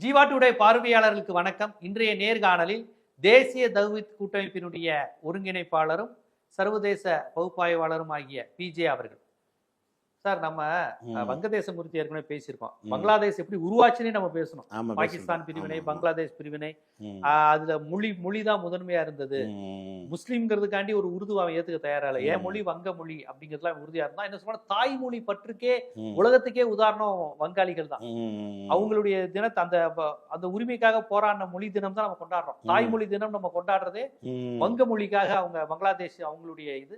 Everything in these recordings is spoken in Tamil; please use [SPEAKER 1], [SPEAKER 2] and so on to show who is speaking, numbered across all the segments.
[SPEAKER 1] ஜீவா டுடே பார்வையாளர்களுக்கு வணக்கம். இன்றைய நேர்காணலில் தேசிய தௌஹீத் கூட்டமைப்பினுடைய ஒருங்கிணைப்பாளரும் சர்வதேச பகுப்பாய்வாளரும் ஆகிய பிஜே அவர்கள். சார், நம்ம வங்கதேசம் குறித்து ஏற்கனவே பேசியிருக்கோம். பங்களாதேஷ் எப்படி உருவாச்சுன்னு நம்ம பேசணும். பாகிஸ்தான் பிரிவினை, பங்களாதேஷ் பிரிவினை, அதுல மொழிதான் முதன்மையா இருந்தது. முஸ்லீம்ங்கிறதுக்காண்டி ஒரு உருது அவன் ஏத்துக்க தயாரா இல்லை. ஏன் மொழி வங்க மொழி அப்படிங்கிறதுலாம் உறுதியா இருந்தா. என்ன சொன்னா, தாய்மொழி பற்றுக்கே உலகத்துக்கே உதாரணம் வங்காளிகள் தான். அவங்களுடைய தினத்தை அந்த உரிமைக்காக போராடின மொழி தினம் தான் நம்ம கொண்டாடுறோம். தாய்மொழி தினம் நம்ம கொண்டாடுறதே வங்க மொழிக்காக. அவங்க பங்களாதேஷ் அவங்களுடைய இது.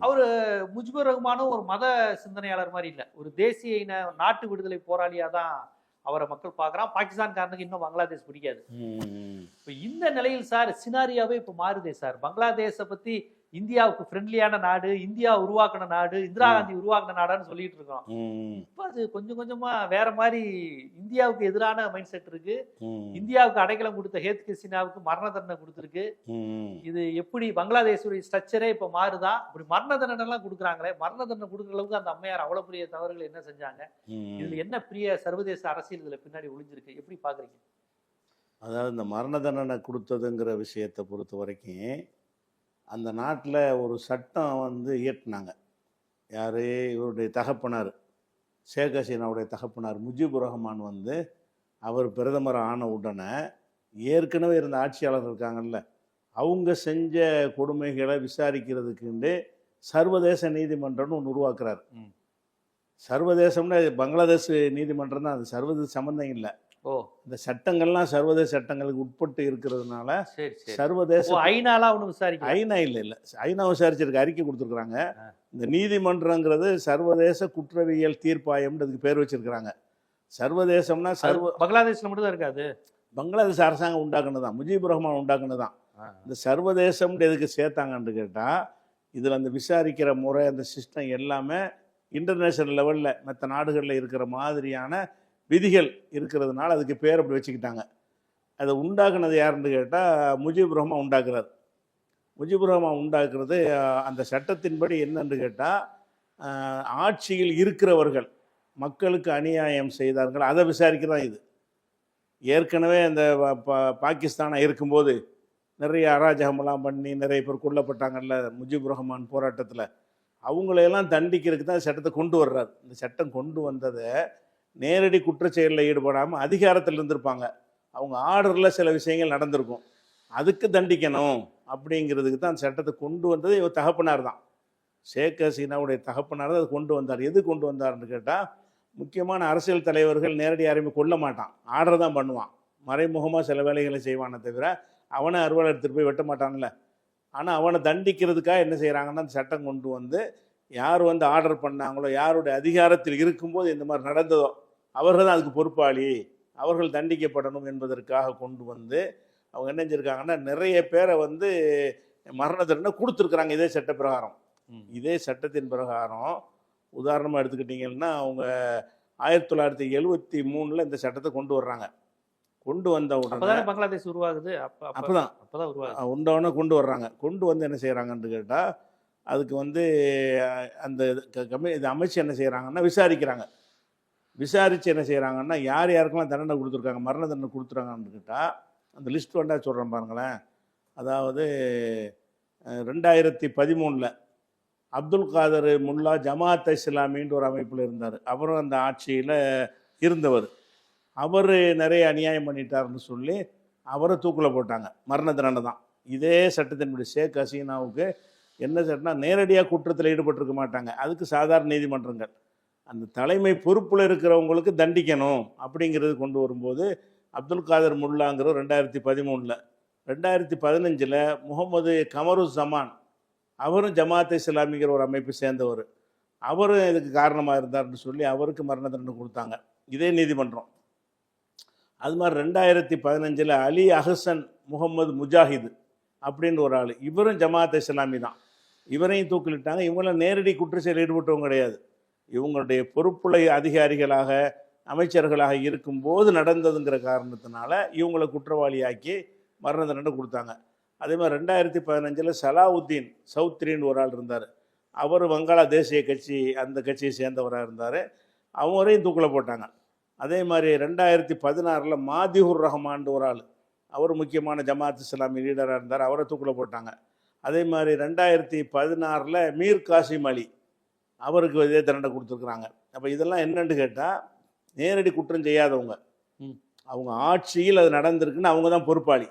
[SPEAKER 1] அவரு முஜிபுர் ரஹ்மானும் ஒரு மத சிந்தனையாளர் மாதிரி இல்ல, ஒரு தேசிய இன நாட்டு விடுதலை போராளியா தான் அவரை மக்கள் பார்க்கறான். பாகிஸ்தான்காரனுக்கு இன்னும் பங்களாதேஷ் பிடிக்காது. இப்ப இந்த நிலையில் சார் சினாரியாவே இப்ப மாறுதே சார். பங்களாதேஷை பத்தி இந்தியாவுக்கு ஃப்ரெண்ட்லியான நாடு, இந்தியா உருவாக்கின நாடு, இந்திரா காந்தி உருவாக்கின நாடான்னு சொல்லிட்டு இருக்கோம். இப்ப அது கொஞ்சம் கொஞ்சமா வேற மாதிரி இந்தியாவுக்கு எதிரான மைண்ட் செட் இருக்கு. இந்தியாவுக்கு அடைக்கலம் கொடுத்த ஹேத் கிறிஸ்டினாவுக்கு மரண தண்டனை கொடுத்துருக்கு. இது எப்படி பங்களாதேஷுடைய ஸ்ட்ரக்சரே இப்ப மாறுதா? இப்படி மரண தண்டனை எல்லாம் கொடுக்குறாங்களே, மரண தண்டனை கொடுக்குற அளவுக்கு அந்த அம்மையார் அவ்வளவு பெரிய தவறுகள் என்ன செஞ்சாங்க? இதுல என்ன பெரிய சர்வதேச அரசியல் இதுல பின்னாடி ஒளிஞ்சிருக்கு? எப்படி பாக்குறீங்க?
[SPEAKER 2] அதாவது இந்த மரண தண்டனை கொடுத்ததுங்கிற விஷயத்தை பொறுத்த வரைக்கும் அந்த நாட்டில் ஒரு சட்டம் இயற்றினாங்க. யார்? இவருடைய தகப்பனார், ஷேக் ஹசீனாவுடைய தகப்பனார் முஜிபுர் ரஹ்மான் அவர் பிரதமர் ஆன உடனே ஏற்கனவே இருந்த ஆட்சியாளர்கள் இருக்காங்கல்ல, அவங்க செஞ்ச கொடுமைகளை விசாரிக்கிறதுக்குண்டு சர்வதேச நீதிமன்றம்னு ஒன்று உருவாக்குறாரு. சர்வதேசம்னா பங்களாதேஷ் நீதிமன்றம் தான், அது சர்வதேச சம்பந்தம் இல்லை. இந்த சட்டங்கள்லாம் சர்வதேச சட்டங்களுக்கு உட்பட்டு இருக்கிறதுனால சர்வதேச ஐநா இல்ல ஐநா விசாரிச்சிருக்க, அறிக்கை கொடுத்துருக்குறாங்க. இந்த நீதிமன்றங்கிறது சர்வதேச குற்றவியல் தீர்ப்பாயம் அதுக்கு பேர் வச்சிருக்கிறாங்க. சர்வதேசம்னா
[SPEAKER 1] பங்களாதேஷ்ல மட்டும் தான் இருக்காது.
[SPEAKER 2] பங்களாதேஷ் அரசாங்கம் உண்டாக்குனதுதான், முஜிபுர் ரஹ்மான் உண்டாக்குனதுதான். இந்த சர்வதேசம் எதுக்கு சேர்த்தாங்கன்னு கேட்டா, இதுல அந்த விசாரிக்கிற முறை, அந்த சிஸ்டம் எல்லாமே இன்டர்நேஷனல் லெவல்ல மற்ற நாடுகளில் இருக்கிற மாதிரியான விதிகள் இருக்கிறதுனால அதுக்கு பேர் அப்படி வச்சுக்கிட்டாங்க. அதை உண்டாக்குனது யாருன்னு கேட்டால் முஜிபுர் ரஹ்மான் உண்டாக்குறார். முஜிபுர் ரஹ்மான் உண்டாக்குறது அந்த சட்டத்தின்படி என்னன்னு கேட்டால், ஆட்சியில் இருக்கிறவர்கள் மக்களுக்கு அநியாயம் செய்தார்கள் அதை விசாரிக்கிறதான் இது. ஏற்கனவே அந்த பாகிஸ்தானாக இருக்கும்போது நிறைய அராஜகமெல்லாம் பண்ணி நிறைய பேர் கொல்லப்பட்டாங்கல்ல முஜிபுர் ரஹ்மான் போராட்டத்தில், அவங்களையெல்லாம் தண்டிக்கிறதுக்கு தான் சட்டத்தை கொண்டு வர்றார். இந்த சட்டம் கொண்டு வந்ததை நேரடி குற்றச்செயலில் ஈடுபடாமல் அதிகாரத்தில் இருந்திருப்பாங்க, அவங்க ஆர்டரில் சில விஷயங்கள் நடந்திருக்கும், அதுக்கு தண்டிக்கணும் அப்படிங்கிறதுக்கு தான் அந்த சட்டத்தை கொண்டு வந்தது இவர் தகப்பனார் தான். ஷேக் ஹசீனாவுடைய தகப்பனார் தான் அதை கொண்டு வந்தார். எது கொண்டு வந்தார்னு கேட்டால், முக்கியமான அரசியல் தலைவர்கள் நேரடி யாரையுமே கொல்ல மாட்டான், ஆர்டர் தான் பண்ணுவான். மறைமுகமாக சில வேலைகளை செய்வானே தவிர அவனை அறுவாள் எடுத்துகிட்டு போய் வெட்ட மாட்டான்ல. ஆனால் அவனை தண்டிக்கிறதுக்காக என்ன செய்கிறாங்கன்னா, அந்த சட்டம் கொண்டு வந்து யார் ஆர்டர் பண்ணாங்களோ, யாருடைய அதிகாரத்தில் இருக்கும்போது இந்த மாதிரி நடந்ததோ அவர்கள் தான் அதுக்கு பொறுப்பாளி, அவர்கள் தண்டிக்கப்படணும் என்பதற்காக கொண்டு வந்து அவங்க என்ன செஞ்சுருக்காங்கன்னா, நிறைய பேரை மரண தண்டனை கொடுத்துருக்குறாங்க இதே சட்ட பிரகாரம். இதே சட்டத்தின் பிரகாரம் உதாரணமாக எடுத்துக்கிட்டிங்கன்னா, அவங்க 1973 இந்த சட்டத்தை கொண்டு வர்றாங்க. கொண்டு வந்த உடனே
[SPEAKER 1] பங்களாதேஷ் உருவாகுது.
[SPEAKER 2] அப்போதான் உண்டவொடனே கொண்டு வர்றாங்க. கொண்டு என்ன செய்கிறாங்கன்னு கேட்டால், அதுக்கு அந்த இது அமைச்சு என்ன செய்கிறாங்கன்னா விசாரிக்கிறாங்க. விசாரித்து என்ன செய்கிறாங்கன்னா, யார் யாருக்கெல்லாம் தண்டனை கொடுத்துருக்காங்க, மரண தண்டனை கொடுத்துருக்காங்கன்னு கேட்டால் அந்த லிஸ்ட் சொல்கிறேன் பாருங்களேன். அதாவது 2013 அப்துல் காதர் முல்லா ஜமாத் இஸ்லாமின்ற ஒரு அமைப்பில் இருந்தார். அவரும் அந்த ஆட்சியில் இருந்தவர். அவர் நிறைய அநியாயம் பண்ணிட்டாருன்னு சொல்லி அவரை தூக்கில் போட்டாங்க. மரண தண்டனை தான். இதே சட்டத்தின்படி ஷேக் ஹசீனாவுக்கு என்ன சட்டம்னா, நேரடியாக குற்றத்தில் ஈடுபட்டிருக்க மாட்டாங்க, அதுக்கு சாதாரண நீதிமன்றங்கள் அந்த தலைமை பொறுப்பில் இருக்கிறவங்களுக்கு தண்டிக்கணும் அப்படிங்கிறது கொண்டு வரும்போது அப்துல் காதர் முல்லாங்கிற 2013 2015 முகமது கமருஸ்ஸமான் அவரும் ஜமாத் இஸ்லாமிங்கிற ஒரு அமைப்பை சேர்ந்தவர், அவரும் இதுக்கு காரணமாக இருந்தார்னு சொல்லி அவருக்கு மரண தண்டனை கொடுத்தாங்க இதே நீதிமன்றம். அது மாதிரி 2015 அலி அஹ்சன் முகமது முஜாஹிது அப்படின்னு ஒரு ஆள், இவரும் ஜமாத் இஸ்லாமி தான், இவரையும் தூக்கிலிட்டாங்க. இவங்களாம் நேரடி குற்றச்செயல் ஈடுபட்டவங்க கிடையாது, இவங்களுடைய பொறுப்புள்ள அதிகாரிகளாக அமைச்சர்களாக இருக்கும்போது நடந்ததுங்கிற காரணத்தினால இவங்களை குற்றவாளியாக்கி மரண தண்டனை கொடுத்தாங்க. அதே மாதிரி 2015 சலாவுத்தீன் சௌத்ரின்னு ஒரு ஆள் இருந்தார், அவர் வங்காள தேசிய கட்சி அந்த கட்சியை சேர்ந்தவராக இருந்தார், அவரையும் தூக்கில் போட்டாங்க. அதே மாதிரி 2016 மாதிஹுர் ரஹ்மான் ஒரு ஆள், அவர் முக்கியமான ஜமாத் இஸ்லாமி லீடராக இருந்தார், அவரை தூக்கில் போட்டாங்க. அதே மாதிரி 2016 மீர் காசிம் அலி, அவருக்கு இதே தண்டனை கொடுத்துருக்குறாங்க. அப்போ இதெல்லாம் என்னன்னு கேட்டால், நேரடி குற்றம் செய்யாதவங்க, அவங்க ஆட்சியில் அது நடந்திருக்குன்னு அவங்க தான் பொறுப்பாளி.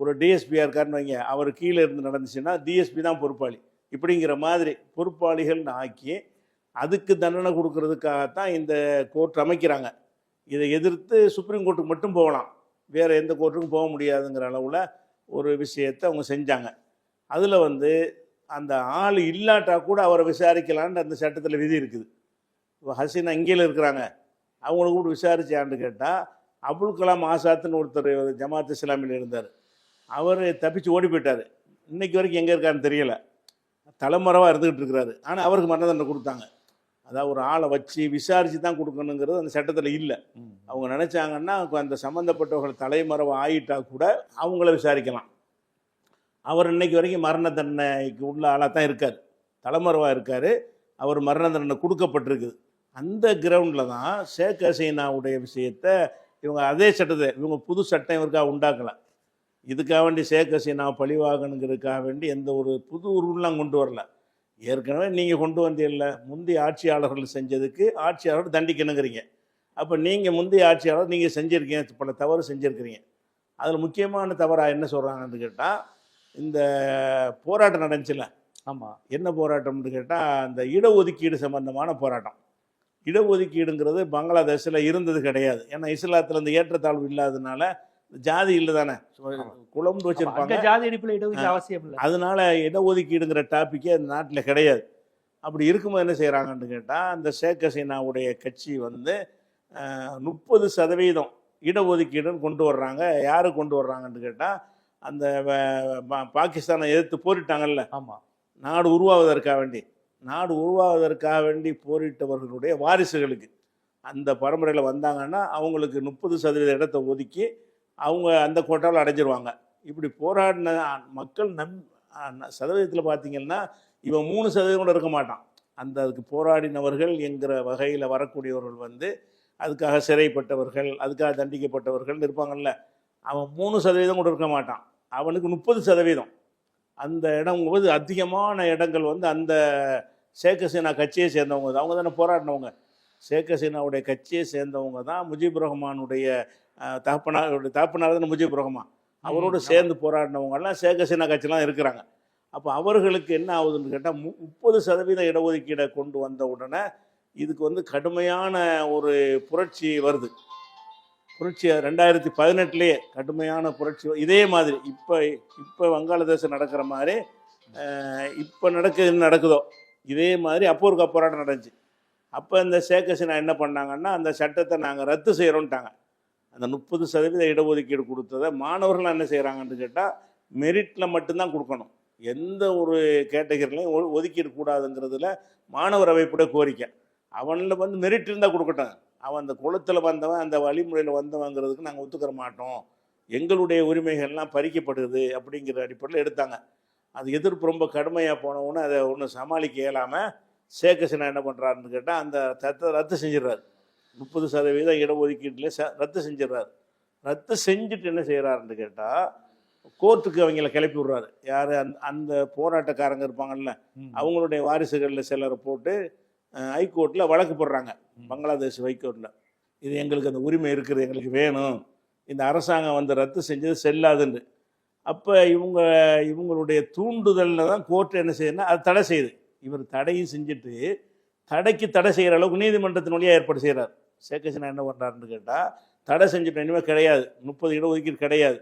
[SPEAKER 2] ஒரு டிஎஸ்பியாக இருக்காருன்னு வைங்க, அவர் கீழே இருந்து நடந்துச்சுன்னா டிஎஸ்பி தான் பொறுப்பாளி. இப்படிங்கிற மாதிரி பொறுப்பாளிகள்னு ஆக்கி அதுக்கு தண்டனை கொடுக்கறதுக்காகத்தான் இந்த கோர்ட் அமைக்கிறாங்க. இதை எதிர்த்து சுப்ரீம் கோர்ட்டுக்கு மட்டும் போகலாம், வேறு எந்த கோர்ட்டுக்கும் போக முடியாதுங்கிற அளவில் ஒரு விஷயத்தை அவங்க செஞ்சாங்க. அதில் அந்த ஆள் இல்லாட்டா கூட அவரை விசாரிக்கலான்னு அந்த சட்டத்தில் விதி இருக்குது. இப்போ ஹசீனா இங்கேயில் இருக்கிறாங்க, அவங்கள கூட விசாரிச்சான்னு கேட்டால், அபுல் கலாம் ஆசாத்துன்னு ஒருத்தர் ஜமாத் இஸ்லாமியில் இருந்தார், அவர் தப்பிச்சு ஓடி போயிட்டார். இன்னைக்கு வரைக்கும் எங்கே இருக்காருன்னு தெரியலை, தலைமறைவாக இருந்துக்கிட்டு இருக்கிறாரு. ஆனால் அவருக்கு மரண தண்டனை கொடுத்தாங்க. அதாவது ஒரு ஆளை வச்சு விசாரித்து தான் கொடுக்கணுங்கிறது அந்த சட்டத்தில் இல்லை. அவங்க நினச்சாங்கன்னா அந்த சம்மந்தப்பட்டவர்கள் தலைமறைவு ஆகிட்டா கூட அவங்கள விசாரிக்கலாம். அவர் இன்னைக்கு வரைக்கும் மரண தண்டனைக்கு உள்ள ஆளாக தான் இருக்கார், தலைமறைவாக இருக்கார், அவர் மரண தண்டனை கொடுக்கப்பட்டிருக்குது. அந்த கிரவுண்டில் தான் ஷேக் ஹசீனாவுடைய விஷயத்தை இவங்க அதே சட்டத்தை இவங்க புது சட்டம் இவருக்காக உண்டாக்கலை. இதுக்காக வேண்டி ஷேக் ஹசீனாவை பழிவாகணுங்கிறதுக்காக வேண்டி எந்த ஒரு புது ரூல்லாம் கொண்டு வரல. ஏற்கனவே நீங்கள் கொண்டு வந்தீங்கல்ல, முந்தைய ஆட்சியாளர்கள் செஞ்சதுக்கு ஆட்சியாளர் தண்டிக்கணுங்கிறீங்க. அப்போ நீங்கள் முந்தைய ஆட்சியாளர் நீங்கள் செஞ்சுருக்கீங்க, பல தவறு செஞ்சுருக்கிறீங்க. அதில் முக்கியமான தவறாக என்ன சொல்கிறாங்கன்னு கேட்டால், இந்த போராட்டம் நடந்துச்சுல,
[SPEAKER 1] ஆமாம், என்ன
[SPEAKER 2] போராட்டம்னு கேட்டால் அந்த இடஒதுக்கீடு சம்பந்தமான போராட்டம். இடஒதுக்கீடுங்கிறது பங்களாதேஷில் இருந்தது கிடையாது. ஏன்னா இஸ்லாத்தில் இந்த ஏற்றத்தாழ்வு இல்லாததுனால, ஜாதி இல்லை தானே, குழம்பு வச்சுருப்பாங்க,
[SPEAKER 1] ஜாதி அடிப்படையில் இடஒதுக்கீடு அவசியம் இல்லை,
[SPEAKER 2] அதனால இடஒதுக்கீடுங்கிற டாப்பிக்கே அந்த நாட்டில் கிடையாது. அப்படி இருக்கும்போது என்ன செய்கிறாங்கன்னு கேட்டால், அந்த ஷேக் ஹசீனாவுடைய கட்சி 30% இடஒதுக்கீடுன்னு கொண்டு வர்றாங்க. யாரு கொண்டு வர்றாங்கன்னு கேட்டால், அந்த பாகிஸ்தானை எதிர்த்து போரிட்டாங்கல்ல,
[SPEAKER 1] ஆமாம்,
[SPEAKER 2] நாடு உருவாவதற்காக வேண்டி போரிட்டவர்களுடைய வாரிசுகளுக்கு அந்த பரம்பரையில் வந்தாங்கன்னா அவங்களுக்கு 30% இடத்தை ஒதுக்கி அவங்க அந்த கோட்டாவில் அடைஞ்சிருவாங்க. இப்படி போராடின மக்கள் சதவீதத்தில் பார்த்தீங்கன்னா இவன் 3% கூட இருக்க மாட்டான். அதுக்கு போராடினவர்கள் என்கிற வகையில் வரக்கூடியவர்கள் அதுக்காக சிறைப்பட்டவர்கள், அதுக்காக தண்டிக்கப்பட்டவர்கள் இருப்பாங்கல்ல, அவன் 3% கூட இருக்க மாட்டான், அவனுக்கு 30%. அந்த இடம் அதிகமான இடங்கள் அந்த ஷேக் ஹசீனா கட்சியை சேர்ந்தவங்க தான். அவங்க தானே போராடினவங்க. ஷேக் ஹசீனாவுடைய கட்சியை சேர்ந்தவங்க தான் முஜிபுர் ரஹ்மானுடைய தகப்பனார் தானே முஜிபுர் ரஹ்மான். அவரோடு சேர்ந்து போராடினவங்கெல்லாம் ஷேக் ஹசீனா கட்சிலாம் இருக்கிறாங்க. அப்போ அவர்களுக்கு என்ன ஆகுதுன்னு கேட்டால், 30% இடஒதுக்கீடை கொண்டு வந்த உடனே இதுக்கு கடுமையான ஒரு புரட்சி வருது. புரட்சி 2018 கடுமையான புரட்சி. இதே மாதிரி இப்போ வங்காளதேசம் நடக்கிற மாதிரி இப்போ நடக்குதோ இதே மாதிரி அப்போ ஒரு போராட்டம் நடந்துச்சு. அப்போ இந்த ஷேக் ஹசீனா என்ன பண்ணாங்கன்னா, அந்த சட்டத்தை நாங்கள் ரத்து செய்கிறோன்ட்டாங்க. அந்த 30% இடஒதுக்கீடு கொடுத்ததை மாணவர்கள் என்ன செய்கிறாங்கன்னு கேட்டால், மெரிட்டில் மட்டும்தான் கொடுக்கணும், எந்த ஒரு கேட்டகரிலையும் ஒதுக்கீடு கூடாதுங்கிறதுல மாணவர் அமைப்புடைய கோரிக்கை. அவனில் மெரிட் இருந்தால் கொடுக்கட்டும், அவன் அந்த குளத்தில் வந்தவன், அந்த வழிமுறையில் வந்தவங்கிறதுக்கு நாங்கள் ஒத்துக்கிற மாட்டோம், எங்களுடைய உரிமைகள்லாம் பறிக்கப்படுது அப்படிங்கிற அடிப்படையில் எடுத்தாங்க. அது எதிர்ப்பு ரொம்ப கடுமையாக போனவுன்னு அதை ஒன்றும் சமாளிக்க இயலாமல் ஷேக் ஹசீனா என்ன பண்ணுறாருன்னு கேட்டால், அந்த சட்டத்தை ரத்து செஞ்சிடறாரு. 30% இடஒதுக்கீட்டில் ரத்து செஞ்சிடறாரு. ரத்து செஞ்சுட்டு என்ன செய்கிறாருன்னு கேட்டால், கோர்ட்டுக்கு அவங்கள கிளப்பி விட்றாரு. யார்? அந்த போராட்டக்காரங்க இருப்பாங்கல்ல, அவங்களுடைய வாரிசுகளில் சிலரை போட்டு ஹைகோர்ட்டில் வழக்கு போடுறாங்க, பங்களாதேஷ் ஹைகோர்ட்டில். இது எங்களுக்கு அந்த உரிமை இருக்குது, எங்களுக்கு வேணும், இந்த அரசாங்கம் ரத்து செஞ்சது செல்லாதுன்னு. அப்போ இவங்களுடைய தூண்டுதலில் தான் கோர்ட்டு என்ன செய்யுதுன்னா அது தடை செய்யுது. இவர் தடையும் செஞ்சுட்டு தடைக்கு தடை செய்கிற அளவுக்கு நீதிமன்றத்தின் வழியாக ஏற்பாடு செய்கிறார். ஷேக் ஹசீனா என்ன பண்ணுறாருன்னு கேட்டால், தடை செஞ்சுட்டு இனிமேல் கிடையாது, 30 இடஒதுக்கீடு கிடையாது,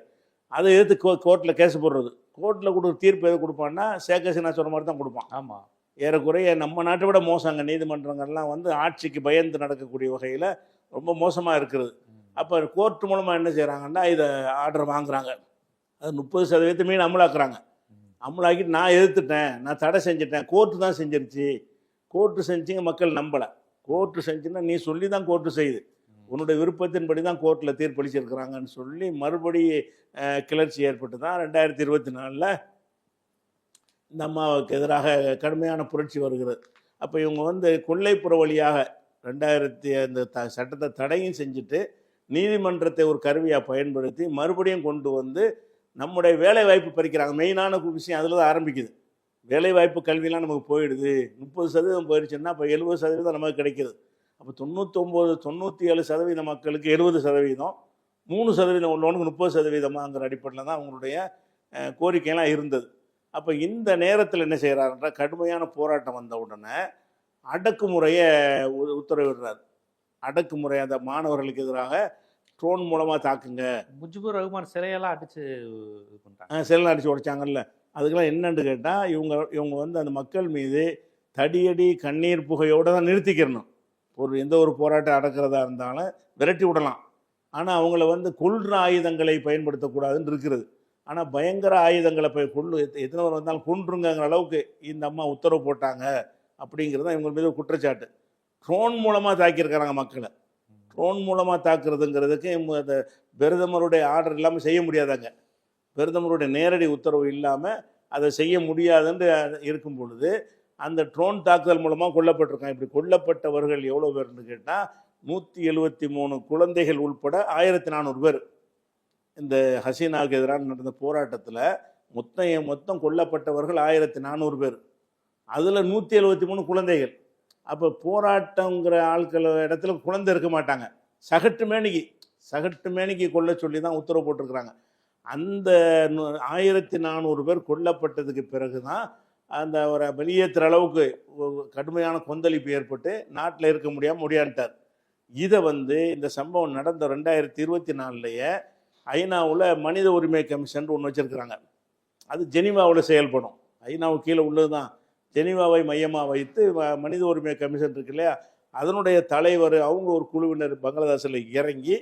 [SPEAKER 2] அதை எதிர்த்து கோர்ட்டில் கேஸ் போடுறது. கோர்ட்டில் கொடுக்குற தீர்ப்பு எது கொடுப்பான்னா ஷேக் ஹசீனா சொன்ன மாதிரி தான் கொடுப்பான்.
[SPEAKER 1] ஆமாம்,
[SPEAKER 2] ஏறக்குறைய நம்ம நாட்டை விட மோசங்க. நீதிமன்றங்கள்லாம் ஆட்சிக்கு பயந்து நடக்கக்கூடிய வகையில் ரொம்ப மோசமாக இருக்கிறது. அப்போ கோர்ட் மூலமாக என்ன செய்கிறாங்கன்னா, இதை ஆர்டர் வாங்குறாங்க, அது 30% மீன் அமலாக்குறாங்க. அமலாக்கிட்டு நான் எதிர்த்துட்டேன், நான் தடை செஞ்சுட்டேன், கோர்ட்டு தான் செஞ்சிருச்சு, கோர்ட்டு செஞ்சுங்க, மக்கள் நம்பலை. கோர்ட்டு செஞ்சுன்னா நீ சொல்லி தான் கோர்ட்டு செய்யுது, உன்னுடைய விருப்பத்தின்படி தான் கோர்ட்டில் தீர்ப்பளிச்சிருக்கிறாங்கன்னு சொல்லி மறுபடி கிளர்ச்சி ஏற்பட்டு தான் 2024 இந்த அம்மாவுக்கு எதிராக கடுமையான புரட்சி வருகிறது. அப்போ இவங்க கொல்லைப்புற வழியாக அந்த சட்டத்தை தடையும் செஞ்சுட்டு நீதிமன்றத்தை ஒரு கருவியாக பயன்படுத்தி மறுபடியும் கொண்டு வந்து நம்முடைய வேலை வாய்ப்பு பறிக்கிறாங்க. மெயினான விஷயம் அதில் தான் ஆரம்பிக்குது. வேலை வாய்ப்பு கல்வியெலாம் நமக்கு போயிடுது. 30% போயிடுச்சுன்னா அப்போ 70% நமக்கு கிடைக்கிது. அப்போ 97% மக்களுக்கு 70%, 3% உள்ளவனுக்கு 30%ங்கிற அடிப்படையில் தான் அவங்களுடைய கோரிக்கையெல்லாம் இருந்தது. அப்போ இந்த நேரத்தில் என்ன செய்கிறாருன்ற கடுமையான போராட்டம் வந்த உடனே அடக்குமுறையை உத்தரவிடுறார். அடக்குமுறை அந்த மாணவர்களுக்கு எதிராக ட்ரோன் மூலமாக தாக்குங்க.
[SPEAKER 1] முஜிபுர் ரஹ்மான் சிலையெல்லாம் அடித்து இது பண்ணுறாங்க.
[SPEAKER 2] சிலையெல்லாம் அடித்து உடைச்சாங்கல்ல. அதுக்கெல்லாம் என்னன்னு கேட்டால் இவங்க வந்து அந்த மக்கள் மீது தடியடி கண்ணீர் புகையோடு தான் நிறுத்திக்கிறணும். எந்த ஒரு போராட்டம் அடக்கிறதா இருந்தாலும் விரட்டி விடலாம். ஆனால் அவங்கள வந்து கொல்ற ஆயுதங்களை பயன்படுத்தக்கூடாதுன்னு இருக்கிறது. ஆனால் பயங்கர ஆயுதங்களை எத்தனை பேர் வந்தாலும் கொன்றுங்கிற அளவுக்கு இந்த அம்மா உத்தரவு போட்டாங்க அப்படிங்கிறது தான் இவங்க மீது குற்றச்சாட்டு. ட்ரோன் மூலமாக தாக்கியிருக்கிறாங்க மக்களை. ட்ரோன் மூலமாக தாக்குறதுங்கிறதுக்கு அந்த பிரதமருடைய ஆர்டர் இல்லாமல் செய்ய முடியாதாங்க. பிரதமருடைய நேரடி உத்தரவு இல்லாமல் அதை செய்ய முடியாதுன்னு இருக்கும் பொழுது அந்த ட்ரோன் தாக்குதல் மூலமாக கொல்லப்பட்டிருக்காங்க. இப்படி கொல்லப்பட்டவர்கள் எவ்வளோ பேர்னு கேட்டால் 173 குழந்தைகள் உள்பட 1400 பேர். இந்த ஹசீனாவுக்கு எதிராக நடந்த போராட்டத்தில் மொத்தம் கொல்லப்பட்டவர்கள் 1400 பேர். அதில் 173 குழந்தைகள். அப்போ போராட்டங்கிற ஆட்கள் இடத்துல குழந்தை இருக்க மாட்டாங்க. சகட்டு மேனிக்கு கொல்ல சொல்லி தான் உத்தரவு போட்டிருக்கிறாங்க. அந்த 1400 பேர் கொல்லப்பட்டதுக்கு பிறகு தான் அந்த ஒரு வெளியேற்றுற அளவுக்கு கடுமையான கொந்தளிப்பு ஏற்பட்டு நாட்டில் இருக்க முடியான்ட்டார். இதை வந்து இந்த சம்பவம் நடந்த 2024 ஐநாவில் மனித உரிமை கமிஷன் ஒன்று வச்சுருக்கிறாங்க. அது ஜெனீவாவில் செயல்படும். ஐநாவுக்கு கீழே உள்ளது தான். ஜெனீவாவை மையமாக வைத்து மனித உரிமை கமிஷன் இருக்கு இல்லையா, அதனுடைய தலைவர் அவங்க ஒரு குழுவினர் பங்களாதேஷில் இறங்கி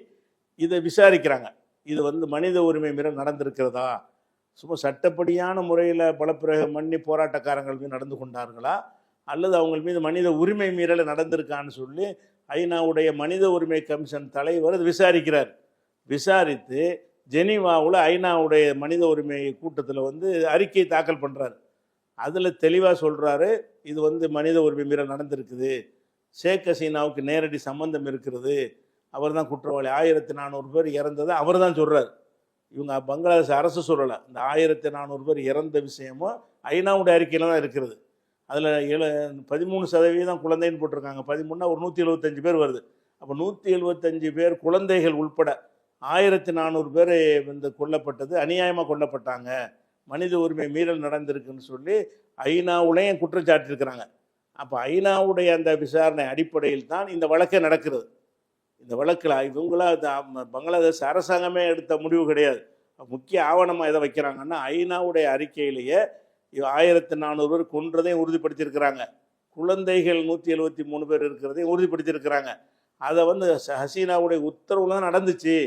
[SPEAKER 2] இதை விசாரிக்கிறாங்க. இது வந்து மனித உரிமை மீறல் நடந்திருக்கிறதா, சும்மா சட்டப்படியான முறையில் பலப்பிரயோகம் பண்ணி போராட்டக்காரங்கள் மீது நடந்து கொண்டார்களா, அல்லது அவங்க மீது மனித உரிமை மீறல் நடந்திருக்கான்னு சொல்லி ஐநாவுடைய மனித உரிமை கமிஷன் தலைவர் விசாரிக்கிறார். விசாரித்து ஜெனீவாவில் ஐநாவுடைய மனித உரிமை கூட்டத்தில் வந்து அறிக்கை தாக்கல் பண்ணுறாரு. அதில் தெளிவாக சொல்கிறாரு, இது வந்து மனித உரிமை மீறல் நடந்திருக்குது, ஷேக் ஹசீனாவுக்கு நேரடி சம்பந்தம் இருக்கிறது, அவர் தான் குற்றவாளி. 1400 பேர் இறந்ததை அவர் தான் சொல்கிறார். இவங்க பங்களாதேஷ் அரசு சொல்லலை. இந்த 1400 பேர் இறந்த விஷயமும் ஐநாவுடைய அறிக்கையில் தான் இருக்கிறது. அதில் 13% குழந்தைன்னு போட்டிருக்காங்க. 13 ஒரு 175 பேர் வருது. அப்போ 175 பேர் குழந்தைகள் உள்பட 1400 பேர் வந்து கொல்லப்பட்டது, அநியாயமாக கொல்லப்பட்டாங்க, மனித உரிமை மீறல் நடந்திருக்குன்னு சொல்லி ஐநாவுலையும் குற்றச்சாட்டிருக்கிறாங்க. அப்போ ஐநாவுடைய அந்த விசாரணை அடிப்படையில் தான் இந்த வழக்கே நடக்கிறது. இந்த வழக்கில் இவங்களா பங்களாதேஷ் அரசாங்கமே எடுத்த முடிவு கிடையாது. முக்கிய ஆவணமாக எதை வைக்கிறாங்கன்னா, ஐநாவுடைய அறிக்கையிலேயே 1400 பேர் கொன்றதையும் உறுதிப்படுத்தியிருக்கிறாங்க, குழந்தைகள் 173 பேர் இருக்கிறதையும் உறுதிப்படுத்தியிருக்கிறாங்க. அதை வந்து ஹசீனாவுடைய உத்தரவுல தான் நடந்துச்சு.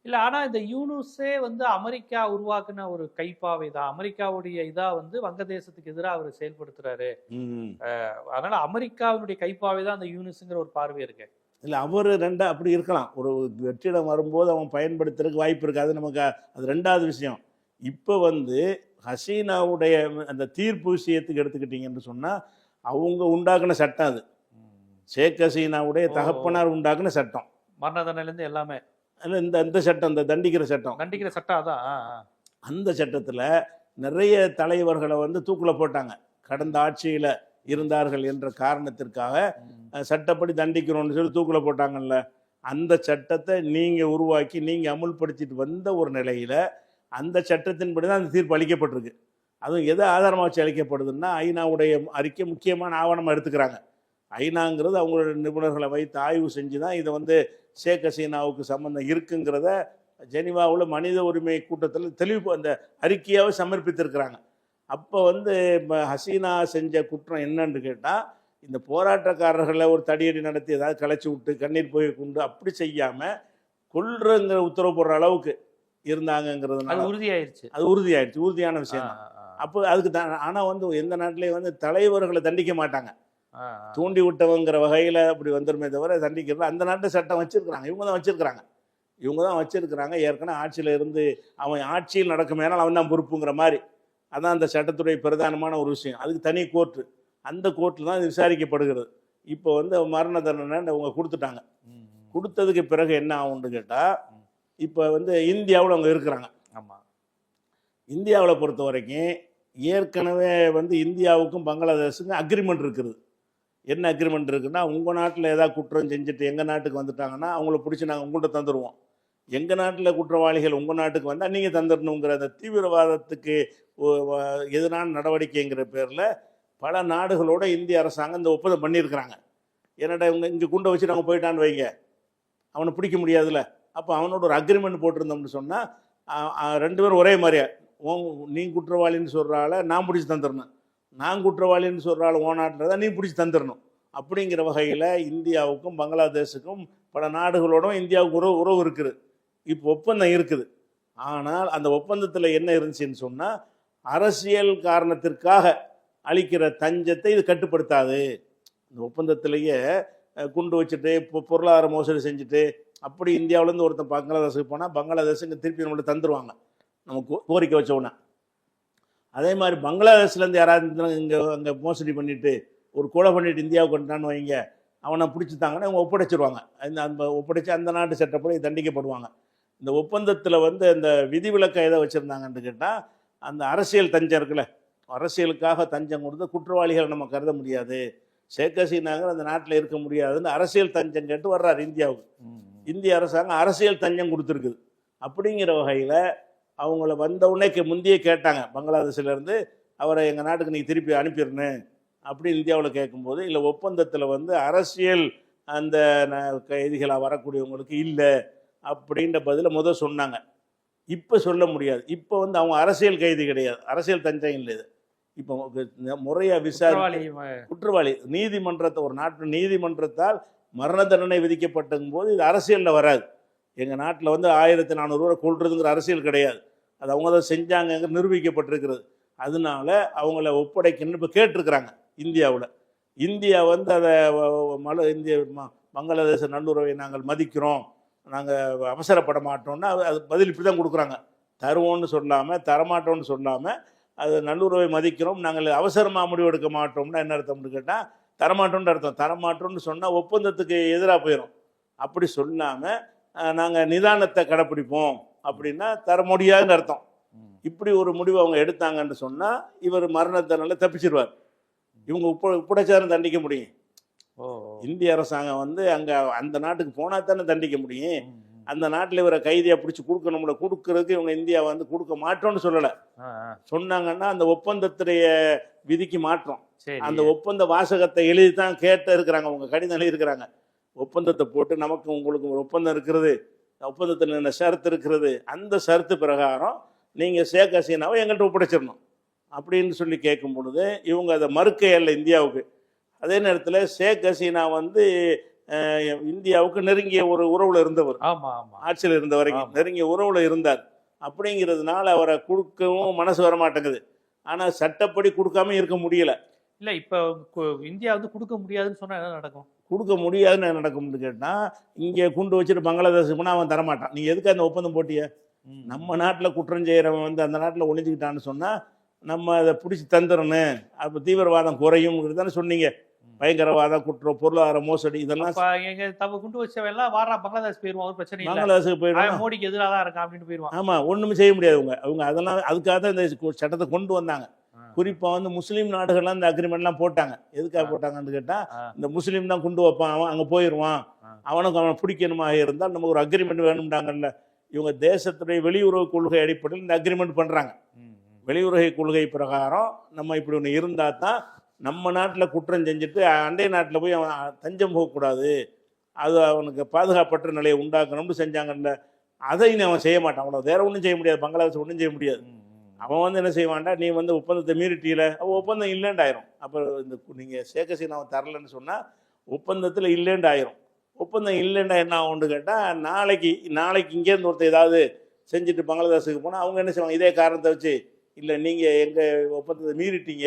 [SPEAKER 1] இல்லை, ஆனால் இந்த யூனுஸே வந்து அமெரிக்கா உருவாக்குன ஒரு கைப்பாவை தான். அமெரிக்காவுடைய இதாக வந்து வங்கதேசத்துக்கு எதிராக அவர் செயல்படுத்துறாரு. அதனால அமெரிக்காவினுடைய கைப்பாவை தான் அந்த யூனுஸுங்கிற ஒரு பார்வை இருக்கு.
[SPEAKER 2] இல்லை, அவர் அப்படி இருக்கலாம். ஒரு வெற்றிடம் வரும்போது அவன் பயன்படுத்துறதுக்கு வாய்ப்பு இருக்காது நமக்கு. அது ரெண்டாவது விஷயம். இப்போ வந்து ஹசீனாவுடைய அந்த தீர்ப்பு விஷயத்துக்கு எடுத்துக்கிட்டீங்கன்னு சொன்னால் அவங்க உண்டாக்குன சட்டம் அது. ஷேக் ஹசீனாவுடைய தகப்பனார் உண்டாக்குன சட்டம்.
[SPEAKER 1] மரண தண்டனையிலேருந்து எல்லாமே
[SPEAKER 2] இந்த சட்டம், இந்த தண்டிக்கிற சட்டம்
[SPEAKER 1] அதான்.
[SPEAKER 2] அந்த சட்டத்தில் நிறைய தலைவர்களை வந்து தூக்கில் போட்டாங்க. கடந்த ஆட்சியில் இருந்தார்கள் என்ற காரணத்திற்காக சட்டப்படி தண்டிக்கணும்னு சொல்லி தூக்கில் போட்டாங்கல்ல. அந்த சட்டத்தை நீங்கள் உருவாக்கி நீங்கள் அமுல்படுத்திட்டு வந்த ஒரு நிலையில் அந்த சட்டத்தின்படி தான் அந்த தீர்ப்பு அளிக்கப்பட்டிருக்கு. அதுவும் எதை ஆதாரமாக வச்சு அளிக்கப்படுதுன்னா, ஐநாவுடைய அறிக்கை முக்கியமான ஆவணமாக எடுத்துக்கிறாங்க. ஐநாங்கிறது அவங்களோட நிபுணர்களை வைத்து ஆய்வு செஞ்சு தான் இதை வந்து ஷேக் ஹசீனாவுக்கு சம்பந்தம் இருக்குங்கிறத ஜெனீவாவில் மனித உரிமை கூட்டத்தில் தெளிவு அந்த அறிக்கையாகவே சமர்ப்பித்திருக்கிறாங்க. அப்போ வந்து ஹசீனா செஞ்ச குற்றம் என்னன்னு கேட்டால், இந்த போராட்டக்காரர்களை ஒரு தடியடி நடத்தி ஏதாவது கலைச்சி விட்டு கண்ணீர் போய் கொண்டு அப்படி செய்யாமல் கொல்றங்கிற உத்தரவு போடுற அளவுக்கு இருந்தாங்கங்கிறதுனால அது உறுதியாயிடுச்சு. உறுதியான விஷயம் தான். அப்போ அதுக்கு தான். ஆனால் வந்து எந்த நாட்டிலையும் வந்து தலைவர்களை தண்டிக்க மாட்டாங்க. தூண்டி விட்டவங்கிற வகையில் அப்படி வந்துருமே தவிர தண்டிக்கிறது அந்த நாட்டு சட்டம் வச்சுருக்குறாங்க. இவங்க தான் வச்சுருக்குறாங்க. ஏற்கனவே ஆட்சியில் இருந்து அவன் ஆட்சியில் நடக்குமேனால் அவன் தான் பொறுப்புங்கிற மாதிரி. அதான் அந்த சட்டத்துடைய பிரதானமான ஒரு விஷயம். அதுக்கு தனி கோர்ட்டு. அந்த கோர்ட்டில் தான் இது விசாரிக்கப்படுகிறது. இப்போ வந்து மரண தண்டனை அவங்க கொடுத்துட்டாங்க. கொடுத்ததுக்கு பிறகு என்ன ஆகும்னு கேட்டால், இப்போ வந்து இந்தியாவில் அவங்க இருக்கிறாங்க.
[SPEAKER 1] ஆமாம்.
[SPEAKER 2] இந்தியாவில் பொறுத்த வரைக்கும் ஏற்கனவே வந்து இந்தியாவுக்கும் பங்களாதேஷுக்கும் அக்ரிமெண்ட் இருக்குது. என்ன அக்ரிமெண்ட் இருக்குன்னா, உங்கள் நாட்டில் ஏதாவது குற்றம் செஞ்சுட்டு எங்கள் நாட்டுக்கு வந்துட்டாங்கன்னா அவங்கள பிடிச்சி நாங்கள் உங்கள்கிட்ட தந்துடுவோம். எங்கள் நாட்டில் குற்றவாளிகள் உங்கள் நாட்டுக்கு வந்தால் நீங்கள் தந்துடணுங்கிற அந்த தீவிரவாதத்துக்கு எதிரான நடவடிக்கைங்கிற பேரில் பல நாடுகளோட இந்திய அரசாங்கம் இந்த ஒப்பந்தம் பண்ணியிருக்கிறாங்க. என்னடா இவங்க இங்கே குண்டை வச்சு நாங்கள் போயிட்டான்னு வைங்க, அவனை பிடிக்க முடியாதுல்ல. அப்போ அவனோட ஒரு அக்ரிமெண்ட் போட்டிருந்தோம்னு சொன்னால் ரெண்டு பேரும் ஒரே மாதிரியா, நீ குற்றவாளின்னு சொல்கிறால நான் பிடிச்சி தந்துடணும், நான் குற்றவாளின்னு சொல்கிறாள் ஓ நாட்டில் தான் நீ பிடிச்சி தந்துடணும். அப்படிங்கிற வகையில் இந்தியாவுக்கும் பங்களாதேஷுக்கும் பல நாடுகளோடும் இந்தியாவுக்கு உறவு இருக்குது. இப்போ ஒப்பந்தம் இருக்குது. ஆனால் அந்த ஒப்பந்தத்தில் என்ன இருந்துச்சுன்னு சொன்னால், அரசியல் காரணத்திற்காக அளிக்கிற தஞ்சத்தை இது கட்டுப்படுத்தாது. இந்த ஒப்பந்தத்திலேயே குண்டு வச்சுட்டு பொருளாதார மோசடி செஞ்சுட்டு அப்படி இந்தியாவிலேருந்து ஒருத்தன் பங்களாதேஷுக்கு போனால் பங்களாதேஷ் இங்கே திருப்பி நம்மள்ட்ட தந்துடுவாங்க நமக்கு கோரிக்கை வச்சோன்னா. அதே மாதிரி பங்களாதேஷ்லேருந்து யாராவது இங்கே அங்கே மோசடி பண்ணிவிட்டு ஒரு கொலை பண்ணிட்டு இந்தியாவுக்கு வந்துட்டான்னு வைங்க, அவனை பிடிச்சிட்டாங்கன்னா அவங்க ஒப்படைச்சிருவாங்க. அந்த ஒப்படைச்சு அந்த நாட்டு சட்டப்படி தண்டிக்கப்படுவாங்க. இந்த ஒப்பந்தத்தில் வந்து அந்த விதிவிலக்கை எதை வச்சுருந்தாங்கன்னு கேட்டால், அந்த அரசியல் தஞ்சம் இருக்குல்ல, அரசியலுக்காக தஞ்சம் கொடுத்து குற்றவாளிகளை நம்ம கருத முடியாது, ஷேக் ஹசீனாங்கிற அந்த நாட்டில் இருக்க முடியாதுன்னு அரசியல் தஞ்சம் கேட்டு வர்றாரு இந்தியாவுக்கு. இந்திய அரசாங்கம் அரசியல் தஞ்சம் கொடுத்துருக்குது. அப்படிங்கிற வகையில் அவங்கள வந்த உடனே முந்தையே கேட்டாங்க பங்களாதேஷ்லேருந்து, அவரை எங்கள் நாட்டுக்கு நீங்கள் திருப்பி அனுப்பிடணும் அப்படின்னு இந்தியாவில் கேட்கும்போது, இல்லை ஒப்பந்தத்தில் வந்து அரசியல் அந்த கைதிகளாக வரக்கூடியவங்களுக்கு இல்லை அப்படின்ற பதிலை சொன்னாங்க. இப்போ சொல்ல முடியாது. இப்போ வந்து அவங்க அரசியல் கைதி கிடையாது, அரசியல் தஞ்சம் இல்லை. இது இப்போ முறையாக குற்றவாளி நீதிமன்றத்தை, ஒரு நாட்டு நீதிமன்றத்தால் மரண தண்டனை விதிக்கப்பட்டும் போது இது அரசியலில் வராது. எங்கள் நாட்டில் வந்து 1400 ரூபா கொள்றதுங்கிற அரசியல் கிடையாது. அது அவங்க தான் செஞ்சாங்க நிரூபிக்கப்பட்டிருக்கிறது. அதனால அவங்கள ஒப்படைக்கணும்னு இப்போ கேட்டிருக்கிறாங்க இந்தியாவில். இந்தியா வந்து அதை இந்திய பங்களாதேஷ நல்லுறவை நாங்கள் மதிக்கிறோம், நாங்கள் அவசரப்பட மாட்டோம்னா அது பதில் இப்படி தான் கொடுக்குறாங்க. தருவோம்னு சொல்லாமல், தரமாட்டோம்னு சொல்லாமல், அது நல்லுறவை மதிக்கிறோம், நாங்கள் அவசரமாக முடிவெடுக்க மாட்டோம்னா என்ன அர்த்தம்னு கேட்டால் தரமாட்டோம்னு அர்த்தம். தரமாட்டோம்னு சொன்னால் ஒப்பந்தத்துக்கு எதிராக போயிடும். அப்படி சொல்லாமல் நாங்கள் நிதானத்தை கடைப்பிடிப்போம் அப்படின்னா தர முடியாதுன்னு அர்த்தம். இப்படி ஒரு முடிவு அவங்க எடுத்தாங்கன்னு சொன்னால் இவர் மரணத்தினால தப்பிச்சிருவார். இவங்க உப்படைச்சாரும் தண்டிக்க முடியும். இந்திய அரசாங்கம் வந்து அங்கே அந்த நாட்டுக்கு போனால் தானே தண்டிக்க முடியும். அந்த நாட்டில் இவரை கைதியாக பிடிச்சி கொடுக்கணும்ல, கொடுக்கறதுக்கு இவங்க இந்தியா வந்து கொடுக்க மாட்டோம்னு சொல்லலை. சொன்னாங்கன்னா அந்த ஒப்பந்தத்துடைய விதிக்கு மாற்றம். அந்த ஒப்பந்த வாசகத்தை எழுதி தான் இருக்கிறாங்க, அவங்க கடிதம் எழுதியிருக்கிறாங்க. ஒப்பந்தத்தை போட்டு நமக்கு உங்களுக்கு ஒரு ஒப்பந்தம் இருக்கிறது, ஒப்பந்தத்தில் என்ன ஷரத்து இருக்கிறது, அந்த ஷரத்து பிரகாரம் நீங்கள் ஷேக் ஹசீனாவை எங்கள்கிட்ட ஒப்படைச்சிடணும் அப்படின்னு சொல்லி கேட்கும் பொழுது இவங்க அதை மறுக்க இல்லை இந்தியாவுக்கு. அதே நேரத்தில் ஷேக் ஹசீனா வந்து இந்தியாவுக்கு நெருங்கிய ஒரு உறவுல இருந்தவர், ஆட்சியில் இருந்த வரைக்கும் நெருங்கிய உறவுல இருந்தார். அப்படிங்கிறதுனால அவரை கொடுக்கவும் மனசு வர மாட்டேங்குது. ஆனால் சட்டப்படி கொடுக்காம இருக்க முடியல.
[SPEAKER 1] இல்லை, இப்போ இந்தியா வந்து கொடுக்க முடியாதுன்னு சொன்னால் என்ன நடக்கும்?
[SPEAKER 2] கொடுக்க முடியாதுன்னு என்ன நடக்கும்னு கேட்டால், இங்கே குண்டு வச்சுட்டு பங்களாதேஷ் போனால் அவன் தரமாட்டான். நீ எதுக்கு அந்த ஒப்பந்தம் போட்டிய? நம்ம நாட்டில் குற்றம் செய்கிறவன் வந்து அந்த நாட்டில் ஒழிஞ்சுக்கிட்டான்னு சொன்னால் நம்ம அதை பிடிச்சி தந்துடணும், அப்போ தீவிரவாதம் குறையும்ங்கிறது தானே சொன்னீங்க. பயங்கரவாதம், குற்றம், பொருளாதார மோசடி, இதெல்லாம்
[SPEAKER 1] குண்டு வச்சவெல்லாம் வாரா பங்களாதேஷ் போயிடுவான், ஒரு பிரச்சனை இல்லை,
[SPEAKER 2] பங்களாதேஷுக்கு போயிடுவான்,
[SPEAKER 1] மோடிக்கு எதிராக தான் இருக்கான் அப்படின்னு போயிடுவான்.
[SPEAKER 2] ஆமாம், ஒன்றுமே செய்ய முடியாது. அவங்க அதெல்லாம் அதுக்காக தான் இந்த சட்டத்தை கொண்டு வந்தாங்க. குறிப்பாக வந்து முஸ்லீம் நாடுகள்லாம் இந்த அக்ரிமெண்ட்லாம் போட்டாங்க. எதுக்காக போட்டாங்கன்னு கேட்டால், இந்த முஸ்லீம் தான் கொண்டு வைப்பான், அவன் அங்கே போயிடுவான், அவனுக்கு அவனை பிடிக்கணுமாக இருந்தால் நம்ம ஒரு அக்ரிமெண்ட் வேணும்ட்டாங்கல்ல. இவங்க தேசத்துடைய வெளியுறவு கொள்கை அடிப்படையில் இந்த அக்ரிமெண்ட் பண்ணுறாங்க. வெளியுறவு கொள்கை பிரகாரம் நம்ம இப்படி ஒன்று இருந்தால் தான் நம்ம நாட்டில் குற்றம் செஞ்சுட்டு அண்டை நாட்டில் போய் அவன் தஞ்சம் போகக்கூடாது, அது அவனுக்கு பாதுகாப்பற்ற நிலையை உண்டாக்கணும்னு செஞ்சாங்கல்ல. அதை அவன் செய்ய மாட்டான். அவ்வளோ வேற ஒன்றும் செய்ய முடியாது, பங்களாதேஷ் ஒன்றும் செய்ய முடியாது. அவன் வந்து என்ன செய்வான்டா, நீ வந்து ஒப்பந்தத்தை மீறிட்டீல, அவன் ஒப்பந்தம் இல்லைண்டாயிரும். அப்போ இந்த நீங்கள் ஷேக் ஹசீனாவை தரலன்னு சொன்னால் ஒப்பந்தத்தில் இல்லைண்டாயிரும். ஒப்பந்தம் இல்லைண்டா என்ன ஆகும்னு கேட்டால், நாளைக்கு இங்கேருந்து ஒருத்தர் ஏதாவது செஞ்சுட்டு பங்களாதேஷுக்கு போனால் அவங்க என்ன செய்வாங்க, இதே காரணத்தை வச்சு, இல்லை நீங்கள் எங்கள் ஒப்பந்தத்தை மீறிட்டீங்க,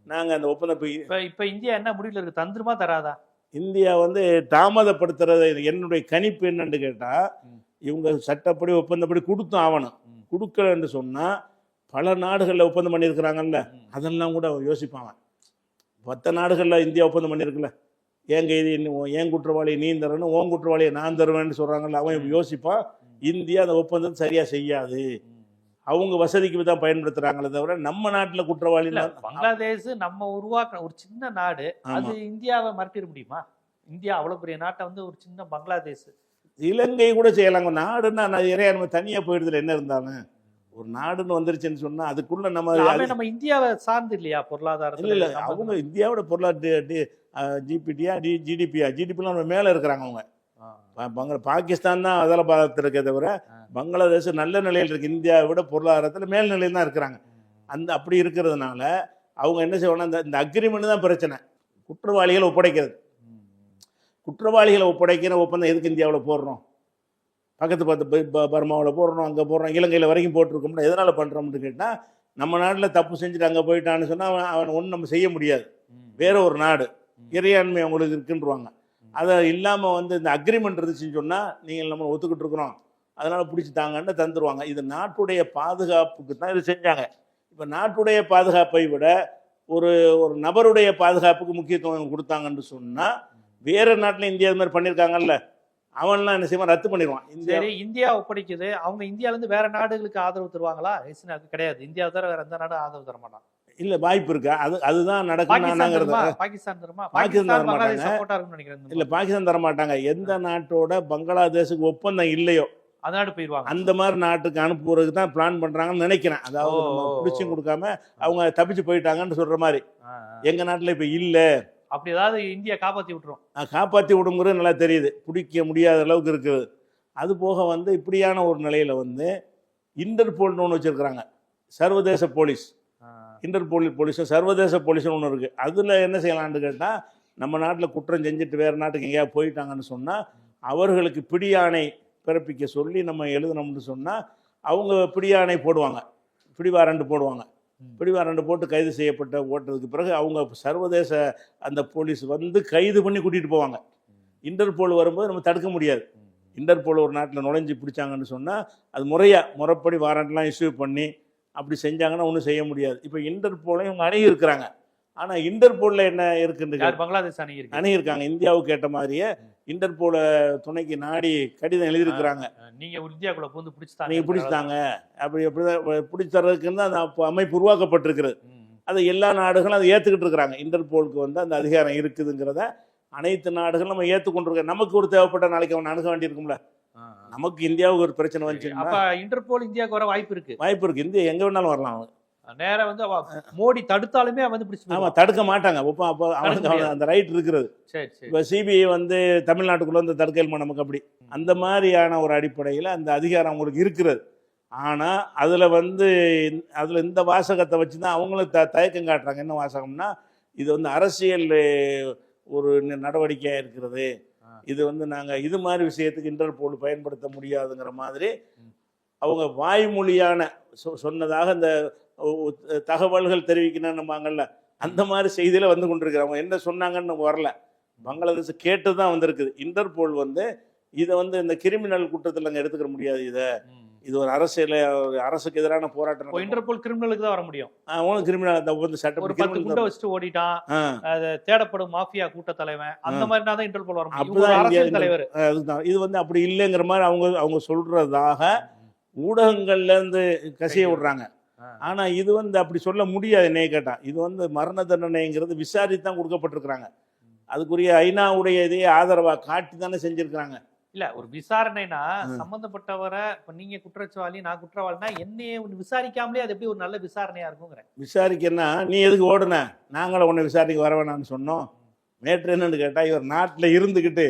[SPEAKER 2] நாங்கள் அந்த ஒப்பந்தம்
[SPEAKER 1] இப்போ இந்தியா என்ன முடிவில் இருக்குது, தந்துருமா தராதா?
[SPEAKER 2] இந்தியா வந்து தாமதப்படுத்துறது. என்னுடைய கணிப்பு என்னன்னு கேட்டால், இவங்க சட்டப்படி ஒப்பந்தப்படி கொடுத்தும் ஆகணும். கொடுக்கலன்னு சொன்னால் பல நாடுகளில் ஒப்பந்தம் பண்ணியிருக்கிறாங்கல்ல, அதெல்லாம் கூட யோசிப்பாங்க. 10 நாடுகளில் இந்தியா ஒப்பந்தம் பண்ணியிருக்குல்ல, என் கைதி என் குற்றவாளியை நீ தரணும், உன் குற்றவாளியை நான் தருவேன்னு சொல்கிறாங்கல்ல, அவன் யோசிப்பான் இந்தியா அந்த ஒப்பந்தத்தை சரியாக செய்யாது, அவங்க வசதிக்கு தான் பயன்படுத்துறாங்களே தவிர நம்ம நாட்டில் குற்றவாளி
[SPEAKER 1] பங்களாதேஷ் நம்ம உருவாக்க ஒரு சின்ன நாடு, அது இந்தியாவை மறக்கிட முடியுமா? இந்தியா அவ்வளவு பெரிய நாட்டை வந்து ஒரு சின்ன பங்களாதேஷ்,
[SPEAKER 2] இலங்கை கூட செய்யலாங்க. நாடுன்னா நிறைய நம்ம தனியாக போயிடுதுல என்ன இருந்தாலும் ஒரு நாடுன்னு வந்துருச்சுன்னு சொன்னா அதுக்குள்ள
[SPEAKER 1] நம்ம இந்தியாவை சார்ந்து இல்லையா பொருளாதாரம்?
[SPEAKER 2] இல்லை அவங்க இந்தியாவோட பொருளாதார ஜிபிடியா ஜிடிபிலாம் நம்ம மேலே இருக்கிறாங்க அவங்க. பாகிஸ்தான் தான் அதில் பார்த்துருக்கே தவிர பங்களாதேஷ் நல்ல நிலையில் இருக்கு, இந்தியாவை விட பொருளாதாரத்தில் மேல் நிலையில் தான் இருக்கிறாங்க. அப்படி இருக்கிறதுனால அவங்க என்ன செய்வாங்கன்னா இந்த அக்ரிமெண்ட் தான் பிரச்சனை. குற்றவாளிகளை ஒப்படைக்கிறது, குற்றவாளிகளை ஒப்படைக்கிற ஒப்பந்தம் எதுக்கு இந்தியாவில் போடுறோம், பக்கத்து பார்த்து பர்மாவில் போடுறோம், அங்கே போடுறோம், இலங்கையில் வரைக்கும் போட்டிருக்கோம்னா எதனால் பண்ணுறோம்னு கேட்டால் நம்ம நாட்டில் தப்பு செஞ்சுட்டு அங்கே போயிட்டான்னு சொன்னால் அவன் ஒன்றும் நம்ம செய்ய முடியாது. வேற ஒரு நாடு இறையாண்மை அவங்களுக்கு இருக்குன்றுவாங்க. அதை இல்லாமல் வந்து இந்த அக்ரிமெண்ட் இருந்துச்சுன்னு சொன்னால் நீங்கள் நம்ம ஒத்துக்கிட்டு இருக்கிறோம் அதனால் பிடிச்சி தாங்கன்னு தந்துடுவாங்க. இது நாட்டுடைய பாதுகாப்புக்கு தான் இது செஞ்சாங்க. இப்போ நாட்டுடைய பாதுகாப்பை விட ஒரு ஒரு நபருடைய பாதுகாப்புக்கு முக்கியத்துவம் கொடுத்தாங்கன்னு சொன்னால் வேற நாட்டில் இந்தியா இது மாதிரி பண்ணியிருக்காங்கல்ல, அவன்லாம் என்ன செய்வான், ரத்து பண்ணிடுவான்.
[SPEAKER 1] இந்தியா ஒப்படைக்குது, அவங்க இந்தியாவிலேருந்து வேற நாடுகளுக்கு ஆதரவு தருவாங்களா? கிடையாது, இந்தியாவை தவிர வேற எந்த நாடும் ஆதரவு தர மாட்டான்.
[SPEAKER 2] இல்லை வாய்ப்பு இருக்கா? அதுதான் நடக்குங்கிறது.
[SPEAKER 1] பாகிஸ்தான் தருமா?
[SPEAKER 2] பாகிஸ்தான் தரமாட்டாங்க. இல்லை பாகிஸ்தான் தரமாட்டாங்க. எந்த நாட்டோட பங்களாதேஷுக்கு ஒப்பந்தம் இல்லையோ
[SPEAKER 1] அந்த நாடு போயிடுவாங்க.
[SPEAKER 2] அந்த மாதிரி நாட்டுக்கு அனுப்புறதுக்கு தான் பிளான் பண்றாங்கன்னு நினைக்கிறேன். அதாவது பிடிச்சும் கொடுக்காம அவங்க தப்பிச்சு போயிட்டாங்கன்னு சொல்ற மாதிரி. எங்க நாட்டில் இப்போ இல்லை,
[SPEAKER 1] அப்படி ஏதாவது இந்தியா காப்பாற்றி விட்டுரும்.
[SPEAKER 2] காப்பாற்றி விடுங்கிறது நல்லா தெரியுது, பிடிக்க முடியாத அளவுக்கு இருக்குது. அது போக வந்து இப்படியான ஒரு நிலையில வந்து இன்டர்போல்னு ஒன்று வச்சிருக்கிறாங்க, சர்வதேச போலீஸ். இன்டர்போல் போலீஸும் சர்வதேச போலீஸ்னு ஒன்று இருக்குது. அதில் என்ன செய்யலான்னு கேட்டால் நம்ம நாட்டில் குற்றம் செஞ்சுட்டு வேறு நாட்டுக்கு எங்கேயாவது போயிட்டாங்கன்னு சொன்னால் அவர்களுக்கு பிடியாணை பிறப்பிக்க சொல்லி நம்ம எழுதணும்னு சொன்னால் அவங்க பிடியாணை போடுவாங்க, பிடிவாரண்டு போடுவாங்க. பிடிவாரண்டு போட்டு கைது செய்யப்பட்ட ஓட்டதுக்கு பிறகு அவங்க சர்வதேச அந்த போலீஸ் வந்து கைது பண்ணி கூட்டிகிட்டு போவாங்க. இன்டர்போல் வரும்போது நம்ம தடுக்க முடியாது. இன்டர்போல் ஒரு நாட்டில் நுழைஞ்சி பிடிச்சாங்கன்னு சொன்னால் அது முறைப்படி வாரண்ட்லாம் இஷ்யூ பண்ணி அப்படி செஞ்சாங்கன்னா ஒன்றும் செய்ய முடியாது. இப்போ இன்டர்போலையும் இவங்க அணுகி இருக்கிறாங்க. ஆனால் இன்டர்போலில் என்ன இருக்குன்னு
[SPEAKER 1] பங்களாதேஷ்
[SPEAKER 2] அணுகிருக்காங்க. இந்தியாவுக்கு ஏற்ற மாதிரியே இன்டர்போல துணைக்கு நாடி கடிதம் எழுதியிருக்கிறாங்க.
[SPEAKER 1] நீங்கள் இந்தியாவுக்குள்ள வந்து
[SPEAKER 2] பிடிச்சிட்டாங்க அப்படி பிடிச்சி தர்றதுக்குன்னு அந்த அமைப்பு உருவாக்கப்பட்டிருக்கிறது. அதை எல்லா நாடுகளும் அதை ஏற்றுக்கிட்டு இருக்கிறாங்க. இன்டர்போலுக்கு வந்து அந்த அதிகாரம் இருக்குதுங்கிறத அனைத்து நாடுகளும் நம்ம ஏற்றுக்கொண்டிருக்கோம். நமக்கு ஒரு தேவைப்பட்ட நாளைக்கு அவன் அணுக வேண்டியிருக்கும்ல. நமக்கு இந்தியாவுக்கு ஒரு பிரச்சனை வந்துச்சுன்னா
[SPEAKER 1] இன்டர்போல் இந்தியாவுக்கு வர வாய்ப்பு இருக்கு.
[SPEAKER 2] இந்தியா எங்க வேணாலும் வரலாம்.
[SPEAKER 1] நேரம் வந்து மோடி தடுத்தாலுமே வந்து பிடிச்சி
[SPEAKER 2] ஆமா தடுக்க மாட்டாங்க. அப்போ அவனுக்கு அந்த ரைட் இருக்கிறது. இப்போ சிபிஐ வந்து தமிழ்நாட்டுக்குள்ள வந்து தடுக்கல் நமக்கு அப்படி அந்த மாதிரியான ஒரு அடிப்படையில் அந்த அதிகாரம் அவங்களுக்கு இருக்கிறது. ஆனால் அதில் இந்த வாசகத்தை வச்சு தான் அவங்களும் தயக்கம் காட்டுறாங்க. என்ன வாசகம்னா இது வந்து அரசியல் ஒரு நடவடிக்கையாக இருக்கிறது, இது வந்து நாங்கள் இது மாதிரி விஷயத்துக்கு இன்டர்போல் பயன்படுத்த முடியாதுங்கிற மாதிரி அவங்க வாய்மொழியான சொன்னதாக இந்த தகவல்கள் தெரிவிக்கணும்பாங்கல்ல, அந்த மாதிரி செய்தியில் வந்து கொண்டிருக்கிறவங்க என்ன சொன்னாங்கன்னு வரல. பங்களாதேஷ் கேட்டு தான் வந்திருக்குது. இன்டர்போல் வந்து இதை வந்து இந்த கிரிமினல் குற்றத்தில் நாங்கள் எடுத்துக்க முடியாது, இது ஒரு அரசுக்கு எதிரான போராட்டம்.
[SPEAKER 1] இன்டர்போல் கிரிமினலுக்கு தான் வர முடியும்.
[SPEAKER 2] கிரிமினல்
[SPEAKER 1] சட்டம் வச்சுட்டு ஓடிட்டான் தேடப்படும் மாஃபியா கூட்ட தலைவன், அந்த மாதிரி தான் இன்டர்போல் வர முடியும். தலைவர்
[SPEAKER 2] இது வந்து அப்படி இல்லைங்கிற மாதிரி அவங்க சொல்றதாக ஊடகங்கள்ல இருந்து கசிய விடுறாங்க. ஆனா இது வந்து அப்படி சொல்ல முடியாது. என்ன கேட்டா இது வந்து மரண தண்டனைங்கிறது விசாரித்து கொடுக்கப்பட்டிருக்கிறாங்க. அதுக்குரிய ஐநாவுடைய இதையே ஆதரவா காட்டி தானே செஞ்சிருக்கிறாங்க.
[SPEAKER 1] இல்ல ஒரு விசாரணைனா சம்பந்தப்பட்டவரை இப்ப நீங்க குற்றச்சாலி நான் குற்றவாளினா என்னையே விசாரிக்காமலே அது எப்படி ஒரு நல்ல விசாரணையா இருக்குங்கிறேன்.
[SPEAKER 2] விசாரிக்கன்னா நீ எதுக்கு ஓடுன, நாங்களும் உன்னை விசாரிக்க வர வேணாம்னு சொன்னோம். நேற்று என்னன்னு கேட்டா இவர் நாட்டில் இருந்துக்கிட்டு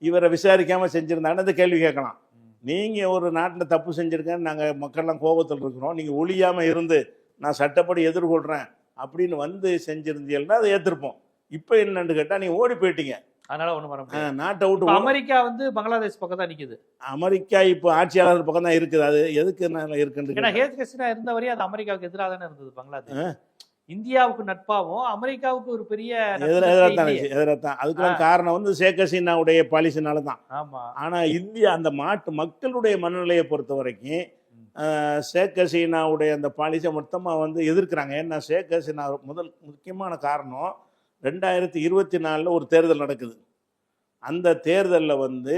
[SPEAKER 2] இவரை விசாரிக்காம செஞ்சிருந்தாங்கன்னு அந்த கேள்வி கேட்கலாம். நீங்கள் ஒரு நாட்டில் தப்பு செஞ்சுருக்கேன்னு நாங்கள் மக்கள்லாம் கோபத்தில் இருக்கிறோம், நீங்கள் ஒழியாமல் இருந்து நான் சட்டப்படி எதிர்கொள்கிறேன் அப்படின்னு வந்து செஞ்சுருந்தீங்கன்னா அதை ஏற்றிருப்போம். இப்போ என்னன்னு கேட்டால் நீங்கள் ஓடி போயிட்டீங்க,
[SPEAKER 1] அதனால ஒன்றும் வர முடியாது.
[SPEAKER 2] நாட்டை விட்டு
[SPEAKER 1] அமெரிக்கா வந்து பங்களாதேஷ் பக்கம் தான் நிற்குது.
[SPEAKER 2] அமெரிக்கா இப்போ ஆட்சியாளர் பக்கம் தான் இருக்குது. அது எதுக்கு இருக்குன்னு
[SPEAKER 1] ஏன்னா ஹேத்கசினா இருந்த வரையும் அது அமெரிக்காவுக்கு எதிராக தானே இருந்தது. பங்களாதேஷ் இந்தியாவுக்கு நட்பாகவும் அமெரிக்காவுக்கு ஒரு பெரிய
[SPEAKER 2] எதிராத்தான். அதுக்கெல்லாம் காரணம் வந்து ஷேக் ஹசீனாவுடைய பாலிசினால தான்.
[SPEAKER 1] ஆமா.
[SPEAKER 2] ஆனா இந்தியா அந்த மக்களுடைய மனநிலையை பொறுத்த வரைக்கும் ஷேக் ஹசீனாவுடைய அந்த பாலிசியை மொத்தமாக வந்து எதிர்க்கிறாங்க. ஏன்னா ஷேக் ஹசீனா முக்கியமான காரணம் 2024 ஒரு தேர்தல் நடக்குது. அந்த தேர்தலில் வந்து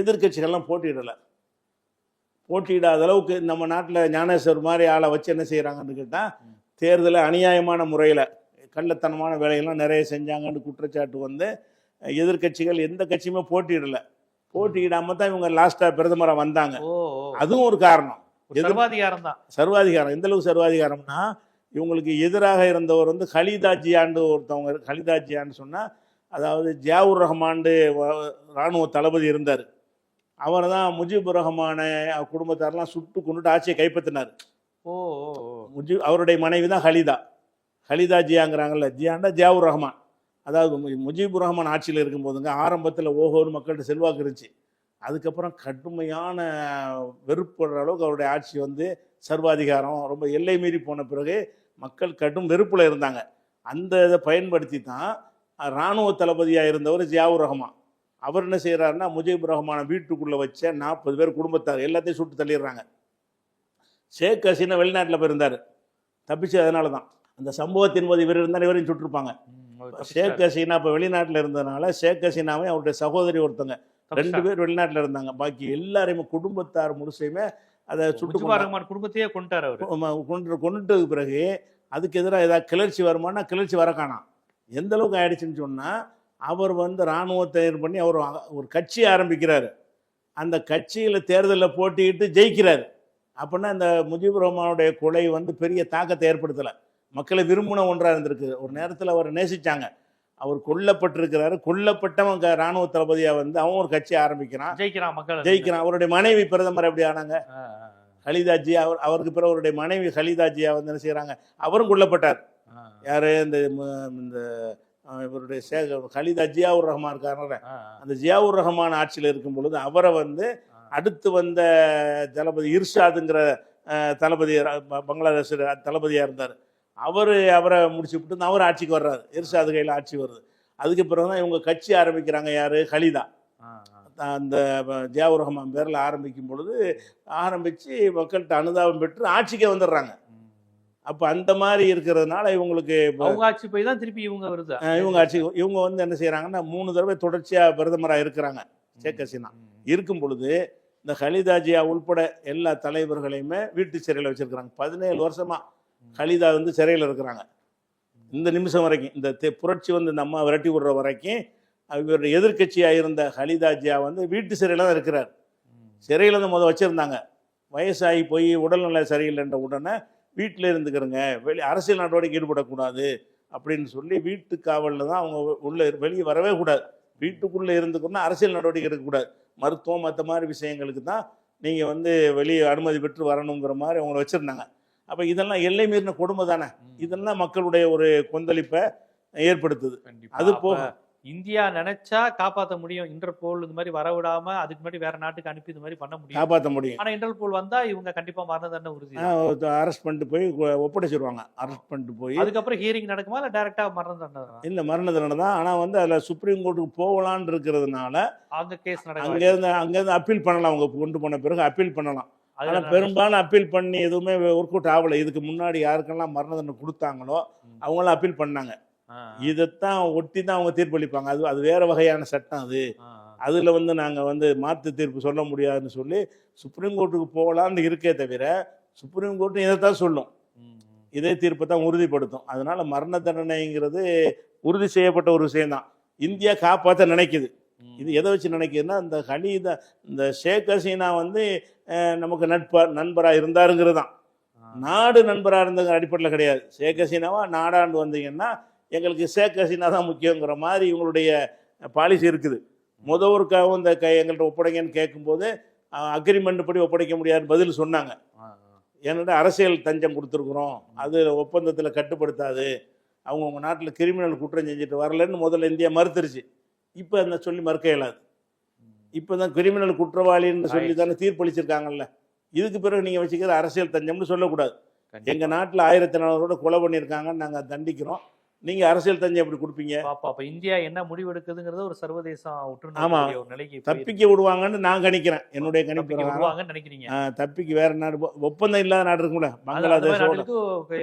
[SPEAKER 2] எதிர்க்கட்சிகள்லாம் போட்டியிடலை. போட்டியிடாத அளவுக்கு நம்ம நாட்டில் ஞானேஸ்வர் மாதிரி ஆளை வச்சு என்ன செய்கிறாங்கன்னு கேட்டால், தேர்தலை அநியாயமான முறையில் கள்ளத்தனமான வேலையெல்லாம் நிறைய செஞ்சாங்கன்னு குற்றச்சாட்டு வந்து எதிர்க்கட்சிகள் எந்த கட்சியுமே போட்டியிடலை. போட்டியிடாமல் தான் இவங்க லாஸ்ட்டாக பிரதமராக வந்தாங்க. அதுவும் ஒரு காரணம்.
[SPEAKER 1] சர்வாதிகாரம் தான்.
[SPEAKER 2] சர்வாதிகாரம் எந்த அளவுக்கு சர்வாதிகாரம்னா, இவங்களுக்கு எதிராக இருந்தவர் வந்து கலிதா ஜியான்னு ஒருத்தவங்க. கலிதா ஜியான்னு சொன்னால், அதாவது ஜியாவுர் ரஹ்மான் இராணுவ தளபதி இருந்தார். அவர் தான் முஜிபுர் ரஹ்மான குடும்பத்தாரெல்லாம் சுட்டு கொண்டுட்டு ஆட்சியை கைப்பற்றினார். அவருடைய மனைவி தான் கலிதா ஜியாங்கிறாங்கல்ல. ஜியாண்டா ஜியாவுர் ரஹ்மான். அதாவது முஜிபுர் ரஹ்மான் ஆட்சியில் இருக்கும்போதுங்க ஆரம்பத்தில் ஓஹோன்னு மக்கள்கிட்ட செல்வாக்கு இருந்துச்சு. அதுக்கப்புறம் கடுமையான வெறுப்படுற அளவுக்கு அவருடைய ஆட்சி வந்து சர்வாதிகாரம் ரொம்ப எல்லை மீறி போன பிறகு மக்கள் கடும் வெறுப்பில் இருந்தாங்க. அந்த இதை பயன்படுத்தி தான் இராணுவ தளபதியாக இருந்தவர் ஜியாவுர் ரஹ்மான். அவர் என்ன செய்கிறாருன்னா, முஜிபுர் ரஹ்மானை வீட்டுக்குள்ளே வச்ச 40 பேர் குடும்பத்தார் எல்லாத்தையும் சுட்டு தள்ளிடுறாங்க. ஷேக் ஹசீனா வெளிநாட்டில் போயிருந்தார், தப்பிச்சு. அதனால தான் அந்த சம்பவத்தின் போது இவர் இருந்தால் இவரையும் சுட்டிருப்பாங்க. ஷேக் ஹசீனா இப்போ வெளிநாட்டில் இருந்ததுனால ஷேக் ஹசீனாவே அவருடைய சகோதரி ஒருத்தங்க 2 பேர் வெளிநாட்டில் இருந்தாங்க. பாக்கி எல்லாரையுமே குடும்பத்தார் முழுசையுமே அதை சுட்டு
[SPEAKER 1] குடும்பத்தையே கொண்டுட்டார் அவர்.
[SPEAKER 2] கொண்டுட்டதுக்கு பிறகு அதுக்கு எதிராக ஏதாவது கிளர்ச்சி வருமானா கிளர்ச்சி வர காணாம். எந்த அளவுக்கு ஆயிடுச்சுன்னு சொன்னால், அவர் வந்து இராணுவத்தை தயார் பண்ணி அவர் ஒரு கட்சி ஆரம்பிக்கிறார். அந்த கட்சியில் தேர்தலில் போட்டிக்கிட்டு ஜெயிக்கிறார். அப்படின்னா இந்த முஜிபுர் ரஹ்மானுடைய கொலை வந்து பெரிய தாக்கத்தை ஏற்படுத்தலை. மக்களை விரும்பின ஒன்றாக இருந்திருக்கு. ஒரு நேரத்தில் அவரை நேசித்தாங்க. அவர் கொல்லப்பட்டிருக்கிறாரு. கொல்லப்பட்டவன் இராணுவ தளபதியாக வந்து அவன் ஒரு கட்சி ஆரம்பிக்கிறான், ஜெயிக்கிறான். அவருடைய மனைவி பிரதமர் எப்படி ஆனாங்க? கலிதா ஜியா. அவருக்கு பிறகு அவருடைய மனைவி கலிதா ஜியா வந்து என்ன செய்கிறாங்க, அவரும் கொல்லப்பட்டார். யார்? இந்த இவருடைய கலிதா ஜியாவுர் ரஹ்மான் இருக்காரு. அந்த ஜியாவுர் ரஹ்மான் ஆட்சியில் இருக்கும் பொழுது அவரை வந்து அடுத்து வந்த தளபதி இர்ஷாதுங்கிற தளபதி, பங்களாதேஷ் தளபதியாக இருந்தார். அவரை முடிச்சு விட்டு அவர் ஆட்சிக்கு வர்றாரு. இர்ஷாது கையில் ஆட்சி வருது. அதுக்கு பிறகு தான் இவங்க கட்சி ஆரம்பிக்கிறாங்க. யார்? கலிதா. அந்த ஜியாவுர் ரஹ்மான் பேரில் ஆரம்பிக்கும் பொழுது ஆரம்பித்து மக்கள்கிட்ட அனுதாபம் பெற்று ஆட்சிக்கே வந்துடுறாங்க. அப்போ அந்த மாதிரி இருக்கிறதுனால இவங்களுக்கு
[SPEAKER 1] அவங்க ஆட்சி போய் தான் திருப்பி இவங்க வருது.
[SPEAKER 2] இவங்க வந்து என்ன செய்கிறாங்கன்னா 3 தடவை தொடர்ச்சியாக பிரதமராக இருக்கிறாங்க. ஷேக் ஹசீனா இருக்கும் பொழுது இந்த கலிதா ஜியா உள்பட எல்லா தலைவர்களையுமே வீட்டு சிறையில் வச்சுருக்கிறாங்க. 17 வருஷமாக கலிதா வந்து சிறையில் இருக்கிறாங்க. இந்த நிமிஷம் வரைக்கும், இந்த புரட்சி வந்து இந்த அம்மா விரட்டி விடுற வரைக்கும் இவருடைய எதிர்கட்சியாக இருந்த கலிதா ஜியா வந்து வீட்டு சிறையில் தான் இருக்கிறார். சிறையில் தான் வச்சுருந்தாங்க. வயசாகி போய் உடல்நிலை சரியில்லைன்ற உடனே வீட்டில் இருந்துக்கிறங்க, அரசியல் நடவடிக்கை ஈடுபடக்கூடாது அப்படின்னு சொல்லி வீட்டு காவலில் தான் அவங்க வெளியே வரவே கூடாது. வீட்டுக்குள்ளே இருந்துக்கணும்னா அரசியல் நடவடிக்கை எடுக்கக்கூடாது. மருத்துவம் மற்ற மாதிரி விஷயங்களுக்கு தான் நீங்கள் வந்து வெளியே அனுமதி பெற்று வரணுங்கிற மாதிரி அவங்கள வச்சுருந்தாங்க. அப்போ இதெல்லாம் எல்லை மீறின கொடுமை தானே. இதெல்லாம் மக்களுடைய ஒரு கொந்தளிப்பை ஏற்படுத்துது. அது போக
[SPEAKER 1] இந்தியா நினைச்சா காப்பாற்ற முடியும். இன்டர்போல் இது மாதிரி வரவிடாம அதுக்கு முன்னாடி வேற நாட்டுக்கு அனுப்பி இது மாதிரி பண்ண முடியும்,
[SPEAKER 2] காப்பாற்ற முடியும்.
[SPEAKER 1] ஆனா இன்டர்போல் வந்தா இவங்க கண்டிப்பா மரண தண்டனை உறுதி.
[SPEAKER 2] அரெஸ்ட் பண்ணிட்டு போய் ஒப்படைச்சிருவாங்க. அரெஸ்ட் பண்ணிட்டு போய்
[SPEAKER 1] அதுக்கப்புறம் ஹியரிங் நடக்குமா இல்லை டைரக்டா மரண தண்டனை?
[SPEAKER 2] இல்லை, மரண தண்டனை தான். ஆனால் வந்து அதில் சுப்ரீம் கோர்ட்டுக்கு போகலான்னு இருக்கிறதுனால
[SPEAKER 1] அங்கே கேஸ் நடக்கும்.
[SPEAKER 2] அங்கேருந்து அப்பீல் பண்ணலாம். அவங்க கொண்டு போன பிறகு அப்பீல் பண்ணலாம். ஆனால் பெரும்பாலும் அப்பீல் பண்ணி எதுவுமே ஒர்க் அவுட் ஆகலை. இதுக்கு முன்னாடி யாருக்கெல்லாம் மரண தண்டனை கொடுத்தாங்களோ அவங்களாம் அப்பீல் பண்ணாங்க. இதைத்தான் ஒட்டி தான் அவங்க தீர்ப்பளிப்பாங்க. அது வேற வகையான சட்டம். அதில் வந்து நாங்கள் வந்து மாற்று தீர்ப்பு சொல்ல முடியாதுன்னு சொல்லி சுப்ரீம் கோர்ட்டுக்கு போகலான்னு இருக்கே தவிர சுப்ரீம் கோர்ட்டு இதைத்தான் சொல்லும், இதே தீர்ப்பை தான் உறுதிப்படுத்தும். அதனால மரண தண்டனைங்கிறது உறுதி செய்யப்பட்ட ஒரு விஷயம்தான். இந்தியா காப்பாற்ற நினைக்குது. இது எதை வச்சு நினைக்குதுன்னா, இந்த ஷேக் ஹசீனா வந்து நமக்கு நண்பராக இருந்தாருங்கிறது தான். நாடு நண்பராக இருந்த அடிப்படையில் கிடையாது. ஷேக் ஹசீனாவா நாடாண்டு வந்தீங்கன்னா எங்களுக்கு ஷேக் ஹசீனா தான் முக்கியங்கிற மாதிரி இவங்களுடைய பாலிசி இருக்குது. ஒருக்காவும் இந்த எங்கள்கிட்ட ஒப்படைங்கன்னு கேட்கும்போது அக்ரிமெண்ட் படி ஒப்படைக்க முடியாதுன்னு பதில் சொன்னாங்க. ஏன்னா அரசியல் தஞ்சம் கொடுத்துருக்குறோம், அது ஒப்பந்தத்தில் கட்டுப்படுத்தாது, அவங்க உங்கள் நாட்டில் கிரிமினல் குற்றம் செஞ்சுட்டு வரலன்னு முதல்ல இந்தியா மறுத்துருச்சு. இப்போ அந்த சொல்லி மறுக்க இயலாது. இப்போ தான் கிரிமினல் குற்றவாளின்னு சொல்லி தானே தீர்ப்பளிச்சிருக்காங்கல்ல. இதுக்கு பிறகு நீங்கள் வச்சுக்கிற அரசியல் தஞ்சம்னு சொல்லக்கூடாது. எங்கள் நாட்டில் 1400 கொலை பண்ணியிருக்காங்கன்னு நாங்கள் தண்டிக்கிறோம், நீங்க அரசியல் தஞ்சம் எப்படி கொடுப்பீங்க?
[SPEAKER 1] அப்ப இந்தியா என்ன முடிவு எடுக்குதுங்கிறது ஒரு சர்வதேசம் நிலைக்கு
[SPEAKER 2] தப்பிக்க விடுவாங்கன்னு நான் கணிக்கிறேன். என்னுடைய கணிப்பு
[SPEAKER 1] நினைக்கிறீங்க
[SPEAKER 2] தப்பிக்கு வேற நாடு ஒப்பந்தம் இல்லாத நாடு இருக்கும்ல, பங்களாதேஷ்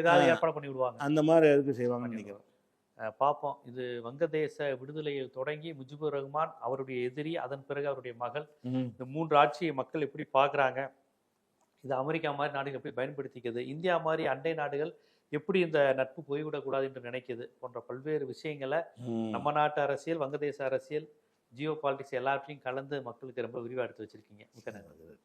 [SPEAKER 1] ஏதாவது ஏற்பாடு பண்ணி விடுவாங்க.
[SPEAKER 2] அந்த மாதிரி எதுக்கு செய்வாங்கன்னு நினைக்கிறேன்.
[SPEAKER 1] பார்ப்போம். இது வங்கதேச விடுதலையில் தொடங்கி முஜிபுர் ரஹ்மான் அவருடைய எதிரி, அதன் பிறகு அவருடைய மகள், இந்த 3 ஆட்சியை மக்கள் எப்படி பார்க்குறாங்க, இது அமெரிக்கா மாதிரி நாடுகள் எப்படி பயன்படுத்திக்கிறது, இந்தியா மாதிரி அண்டை நாடுகள் எப்படி இந்த நட்பு போய்விடக்கூடாது என்று நினைக்குது போன்ற பல்வேறு விஷயங்களை நம்ம நாட்டு அரசியல், வங்கதேச அரசியல், ஜியோ பாலிட்டிக்ஸ் எல்லாத்தையும் கலந்து மக்களுக்கு ரொம்ப விரிவாக எடுத்து வச்சிருக்கீங்க. மிக்க நன்றி.